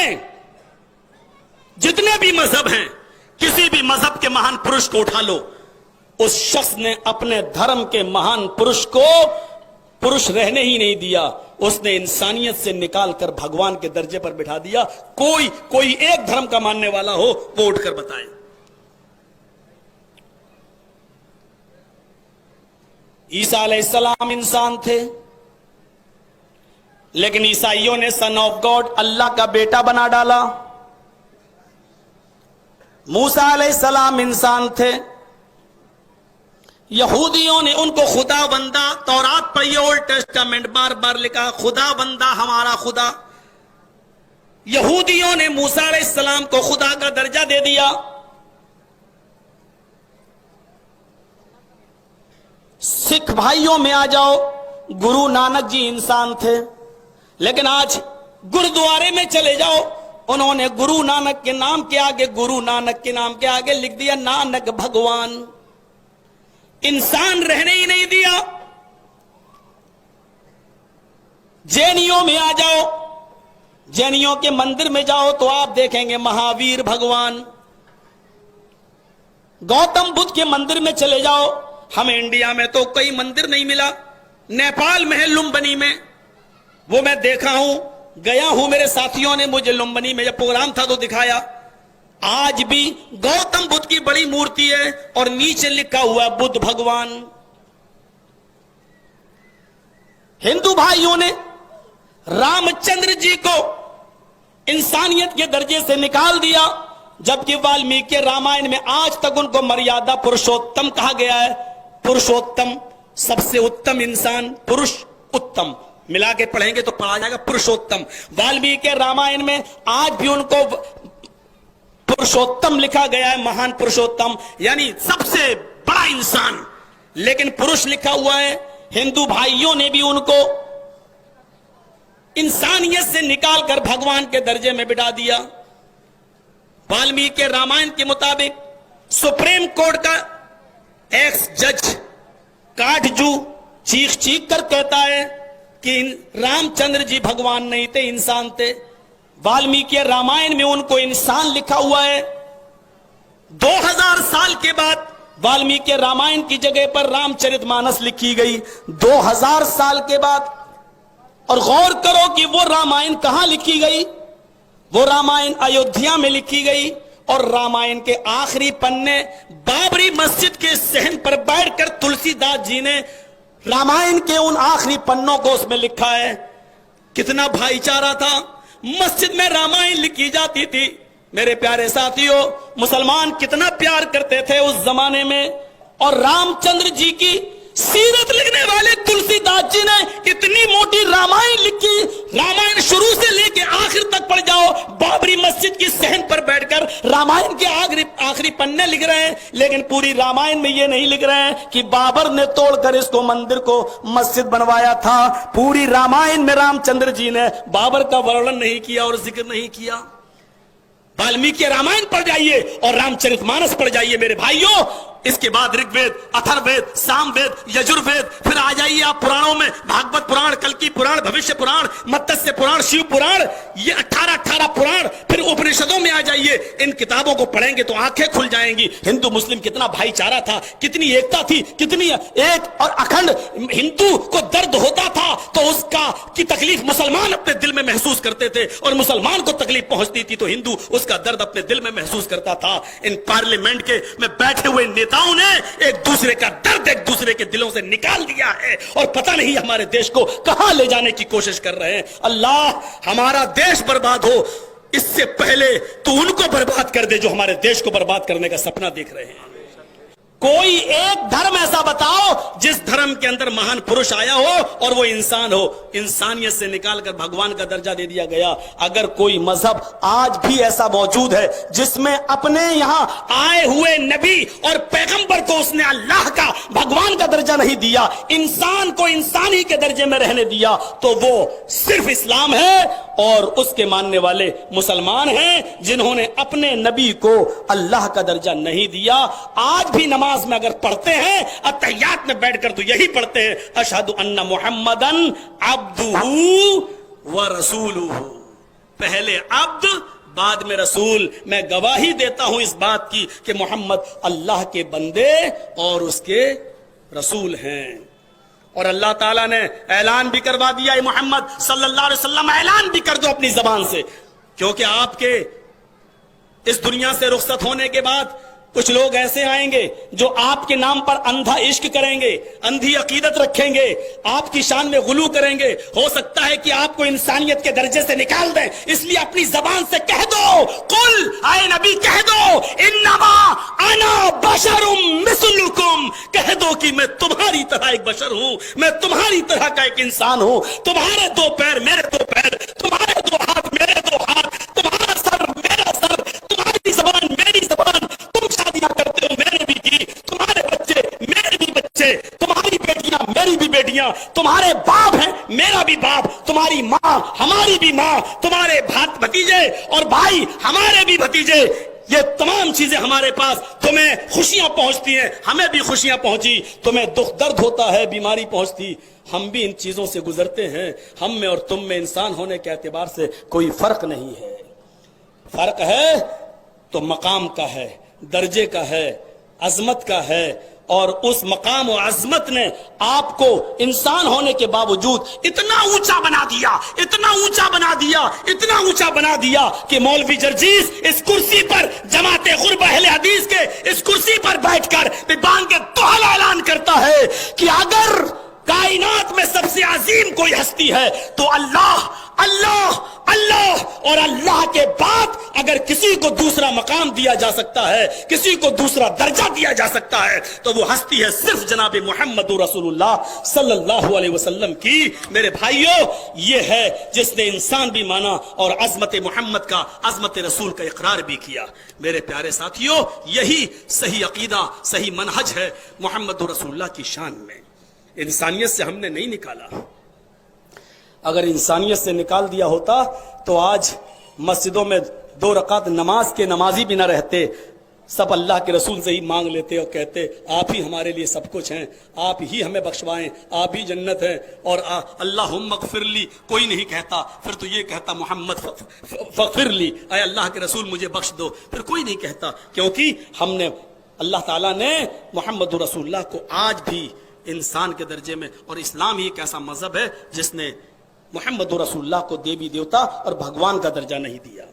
में जितने भी मजहब हैं, किसी भी मजहब के महान पुरुष को उठा लो, उस शख्स ने अपने धर्म के महान पुरुष को पुरुष रहने ही नहीं दिया, उसने इंसानियत से निकालकर भगवान के दर्जे पर बिठा दिया। कोई एक धर्म का मानने वाला हो वो उठकर बताए। ईसा अलैहिस्सलाम इंसान थे, लेकिन ईसाइयों ने सन ऑफ गॉड, अल्लाह का बेटा बना डाला। मूसा अलैहिस्सलाम इंसान थे, यहूदियों ने उनको खुदा बंदा, तौरात पढ़िए ओल्ड टेस्टामेंट, बार बार लिखा खुदा बंदा, हमारा खुदा। यहूदियों ने मूसा अलैहिस्सलाम को खुदा का दर्जा दे दिया। सिख भाइयों में आ जाओ, गुरु नानक जी इंसान थे, लेकिन आज गुरुद्वारे में चले जाओ, उन्होंने गुरु नानक के नाम के आगे, गुरु नानक के नाम के आगे लिख दिया नानक भगवान। इंसान रहने ही नहीं दिया। जैनियों में आ जाओ, जैनियों के मंदिर में जाओ तो आप देखेंगे महावीर भगवान। गौतम बुद्ध के मंदिर में चले जाओ, हमें इंडिया में तो कोई मंदिर नहीं मिला। नेपाल में है लुम्बिनी में, वो मैं देखा हूं, गया हूं, मेरे साथियों ने मुझे लुम्बिनी में जब प्रोग्राम था तो दिखाया। आज भी गौतम बुद्ध की बड़ी मूर्ति है और नीचे लिखा हुआ है बुद्ध भगवान। हिंदू भाइयों ने रामचंद्र जी को इंसानियत के दर्जे से निकाल दिया, जबकि वाल्मीकि रामायण में आज तक उनको मर्यादा पुरुषोत्तम कहा गया है। पुरुषोत्तम, सबसे उत्तम इंसान, पुरुष उत्तम, मिला के पढ़ेंगे तो पढ़ा जाएगा पुरुषोत्तम। वाल्मीकि रामायण में आज भी उनको पुरुषोत्तम लिखा गया है, महान पुरुषोत्तम, यानी सबसे बड़ा इंसान, लेकिन पुरुष लिखा हुआ है। हिंदू भाइयों ने भी उनको इंसानियत से निकालकर भगवान के दर्जे में बिठा दिया। वाल्मीकि रामायण के मुताबिक सुप्रीम कोर्ट का एक्स जज काटजू चीख चीख कर कहता है कि रामचंद्र जी भगवान नहीं थे, इंसान थे। वाल्मीकि रामायण में उनको इंसान लिखा हुआ है। 2000 साल के बाद वाल्मीकि रामायण की जगह पर रामचरितमानस लिखी गई, 2000 साल के बाद। और गौर करो कि वो रामायण कहां लिखी गई, वो रामायण अयोध्या में लिखी गई, और रामायण के आखिरी पन्ने बाबरी मस्जिद के सहन पर बैठकर तुलसीदास जी ने रामायण के उन आखिरी पन्नों को उसमें लिखा है। कितना भाईचारा था, मस्जिद में रामायण लिखी जाती थी। मेरे प्यारे साथियों, मुसलमान कितना प्यार करते थे उस जमाने में। और रामचंद्र जी की सीरत लिखने वाले तुलसीदास जी ने इतनी मोटी रामायण लिखी, रामायण शुरू से लेके आखिर तक पढ़ जाओ, बाबरी मस्जिद की सहन पर बैठकर रामायण के आखिरी पन्ने लिख रहे हैं, लेकिन पूरी रामायण में ये नहीं लिख रहे हैं कि बाबर ने तोड़कर इसको मंदिर को मस्जिद बनवाया था। पूरी रामायण में रामचंद्र जी ने बाबर का वर्णन नहीं किया और जिक्र नहीं किया। वाल्मीकि रामायण पढ़ जाइए और रामचरितमानस पढ़ जाइए मेरे भाइयों। इसके बाद ऋग्वेद, अथर्ववेद, सामवेद, यजुर्वेद, फिर आ जाइए आप पुराणों में, भागवत पुराण, कल्की पुराण, भविष्य पुराण, मत्स्य पुराण, शिव पुराण, ये 18 पुराण। फिर उपनिषदों में आ जाइए, इन किताबों को पढ़ेंगे तो आंखें खुल जाएंगी। हिंदू मुस्लिम कितना भाईचारा था, कितनी एकता थी, कितनी एक और अखंड। हिंदू को दर्द होता था तो उसका की तकलीफ मुसलमान अपने दिल में महसूस करते थे, और मुसलमान को तकलीफ पहुंचती थी तो हिंदू उसका दर्द अपने दिल में महसूस करता था। इन पार्लियामेंट के में बैठे हुए नेताओं ने एक दूसरे का दर्द एक दूसरे के दिलों से निकाल दिया है, और पता नहीं हमारे देश को कहां ले जाने की कोशिश कर रहे हैं। अल्लाह हमारा देश बर्बाद हो इससे पहले तो उनको बर्बाद कर दे जो हमारे देश को बर्बाद करने का सपना देख रहे हैं। कोई एक धर्म ऐसा बताओ जिस धर्म के अंदर महान पुरुष आया हो और वो इंसान हो। इंसानियत से निकालकर भगवान का दर्जा दे दिया गया। अगर कोई मजहब आज भी ऐसा मौजूद है जिसमें अपने यहां आए हुए नबी और पैगंबर को उसने अल्लाह का, भगवान का दर्जा नहीं दिया, इंसान को इंसानी के दर्जे में रहने दिया, तो वो सिर्फ इस्लाम है और उसके मानने वाले मुसलमान हैं जिन्होंने अपने नबी को अल्लाह का दर्जा नहीं दिया। आज भी नमाज में अगर पढ़ते हैं, अत्तहियात में बैठकर तो यही पढ़ते हैं, अशहदु अन्ना मुहम्मदन अब्दुहु व रसूलुहु। पहले अब्द बाद में रसूल। मैं गवाही देता हूं इस बात की कि मोहम्मद अल्लाह के बंदे और उसके रसूल हैं। और अल्लाह ताला ने ऐलान भी करवा दिया, मोहम्मद सल्लल्लाहु अलैहि वसल्लम ऐलान भी कर दो अपनी जबान से, क्योंकि आपके इस दुनिया से रुखसत होने के बाद कुछ लोग ऐसे आएंगे जो आपके नाम पर अंधा इश्क करेंगे, अंधी अकीदत रखेंगे, आपकी शान में गुलू करेंगे। हो सकता है कि आपको इंसानियत के दर्जे से निकाल दें, इसलिए अपनी जबान से कह दो, कुल आए नबी कह दो, इन्नमा अना बशरुम मिस्लुकुम, कह दो कि मैं तुम्हारी तरह एक बशर हूं, मैं तुम्हारी तरह का एक इंसान हूं। तुम्हारे दो पैर मेरे दो पैर, तुम्हारे दो हाथ मेरे दो हाथ, तुम्हारा सर मेरा सर, तुम्हारी जबान मेरी जबान, करते हो मैंने भी की, तुम्हारे बच्चे मेरे भी बच्चे, तुम्हारी बेटियां मेरी भी बेटियां, तुम्हारे बाप हैं मेरा भी बाप, तुम्हारी मां हमारी भी मां, तुम्हारे भतीजे और भाई हमारे भी भतीजे। ये तमाम चीजें हमारे पास, तुम्हें खुशियां पहुंचती हैं, हमें भी खुशियां पहुंची, तुम्हें दुख दर्द होता है, बीमारी पहुंचती, हम भी इन चीजों से गुजरते हैं। हम में और तुम में इंसान होने के एतबार से कोई फर्क नहीं है। फर्क है तो मकाम का है, दर्जे का है, अजमत का है। और उस मकाम और अजमत ने आपको इंसान होने के बावजूद इतना ऊंचा बना दिया, इतना ऊंचा बना दिया, इतना ऊंचा बना दिया कि मौलवी जर्जीस इस कुर्सी पर, जमाते गुरब अहले हदीस के इस कुर्सी पर बैठकर बांग के तोहला ऐलान करता है कि अगर कायनात में सबसे अजीम कोई हस्ती है तो अल्लाह, अल्लाह, अल्लाह, और अल्लाह के बाद अगर किसी को दूसरा मकाम दिया जा सकता है, किसी को दूसरा दर्जा दिया जा सकता है, तो वो हस्ती है सिर्फ जनाब मोहम्मद रसूलुल्लाह सल्लल्लाहु अलैहि वसल्लम की। मेरे भाइयों, ये है जिसने इंसान भी माना और अजमत मोहम्मद का, अजमत रसूल का इकरार भी किया। मेरे प्यारे साथियों, यही सही अकीदा, सही मनहज है मोहम्मद रसूलुल्लाह की शान में। इंसानियत से हमने नहीं निकाला, अगर इंसानियत से निकाल दिया होता तो आज मस्जिदों में 2 रकात नमाज के नमाजी भी ना रहते, सब अल्लाह के रसूल से ही मांग लेते और कहते आप ही हमारे लिए सब कुछ हैं, आप ही हमें बख्शवाएं, आप ही जन्नत है। और अल्लाहुम्मा ग़फ़िरली कोई नहीं कहता, फिर तो ये कहता मोहम्मद फ़ग़फ़िरली, अय अल्लाह के रसूल मुझे बख्श दो, फिर कोई नहीं कहता, क्योंकि हमने, अल्लाह ताला ने मोहम्मद रसूलुल्लाह को आज भी इंसान के दर्जे में, और इस्लाम ही एक ऐसा मजहब है जिसने मोहम्मद रसूलुल्लाह को देवी देवता और भगवान का दर्जा नहीं दिया।